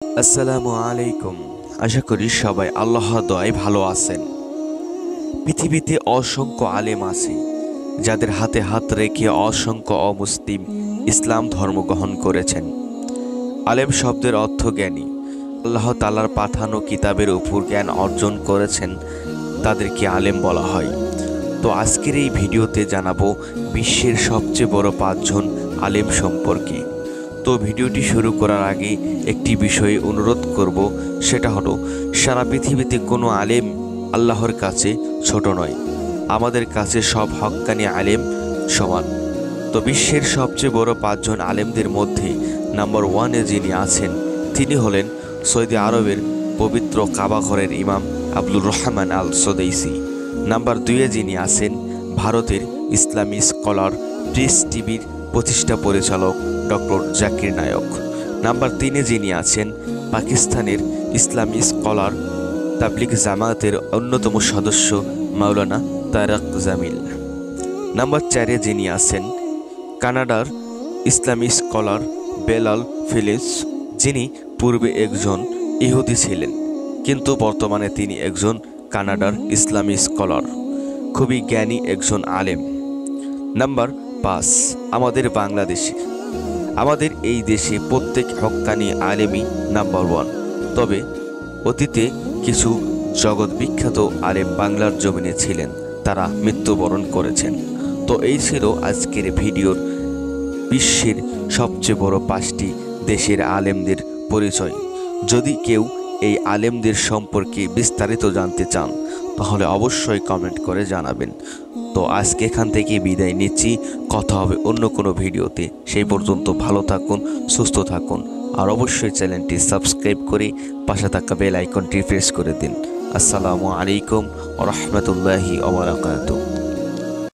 আসসালামু আলাইকুম। আশা করি সবাই আল্লাহর দয়ায় ভালো আছেন। পৃথিবীতে অসংখ্য আলেম আছে যাদের হাতে হাত রেখে অসংখ্য অমুসলিম ইসলাম ধর্ম গ্রহণ করেছেন। আলেম শব্দের অর্থ জ্ঞানী। আল্লাহ তাআলার পাঠানো কিতাবের উপর জ্ঞান অর্জন করেছেন, তাদেরকে আলেম বলা হয়। তো আজকের এই ভিডিওতে জানাবো বিশ্বের সবচেয়ে বড় 5 জন আলেম সম্পর্কে। তো ভিডিওটি শুরু করার আগে একটি বিষয়ে অনুরোধ করব, সেটা হলো সারা পৃথিবীতে কোনো আলেম আল্লাহর কাছে ছোট নয়। আমাদের কাছে সব হক্কানি আলেম সমান। তো বিশ্বের সবচেয়ে বড় 5 জন আলেমদের মধ্যে নাম্বার 1-এ যিনি আছেন তিনি হলেন সৌদি আরবের পবিত্র কাবা ঘরের ইমাম আব্দুর রহমান আল সুদাইসি। নাম্বার 2-এ যিনি আছেন ভারতের ইসলামী স্কলার পিস টিভির প্রতিষ্ঠা পরিচালক ডক্টর জাকির নায়ক। নাম্বার 3-এ যিনি আছেন পাকিস্তানের ইসলামী স্কলার তাবলিগ জামায়াতের অন্যতম সদস্য মাওলানা তারেক জামিল। নাম্বার 4-এ যিনি আছেন কানাডার ইসলামী স্কলার বেলাল ফিলিপস, যিনি পূর্বে একজন ইহুদি ছিলেন কিন্তু বর্তমানে তিনি একজন কানাডার ইসলামী স্কলার, খুবই জ্ঞানী একজন আলেম। নাম্বার 5 আমাদের বাংলাদেশে। আমাদের এই দেশে প্রত্যেক হক্কানি আলেমই নাম্বার 1। তবে অতীতে কিছু জগৎ বিখ্যাত আলেম বাংলার জমিনে ছিলেন, তারা মৃত্যুবরণ করেছেন। তো এই ছিল আজকের ভিডিওর বিশ্বের সবচেয়ে বড় 5টি দেশের আলেমদের পরিচয়। যদি কেউ এই আলেমদের সম্পর্কে বিস্তারিত জানতে চান তাহলে অবশ্যই কমেন্ট করে জানাবেন। তো আজকে এখান থেকে বিদায় নিচ্ছি, কথা হবে অন্য কোনো ভিডিওতে। সেই পর্যন্ত ভালো থাকুন, সুস্থ থাকুন, আর অবশ্যই চ্যানেলটি সাবস্ক্রাইব করে পাশে থাকা বেল আইকনটি প্রেস করে দিন। আসসালামু আলাইকুম ওয়া রাহমাতুল্লাহি ওয়া বারাকাতুহু।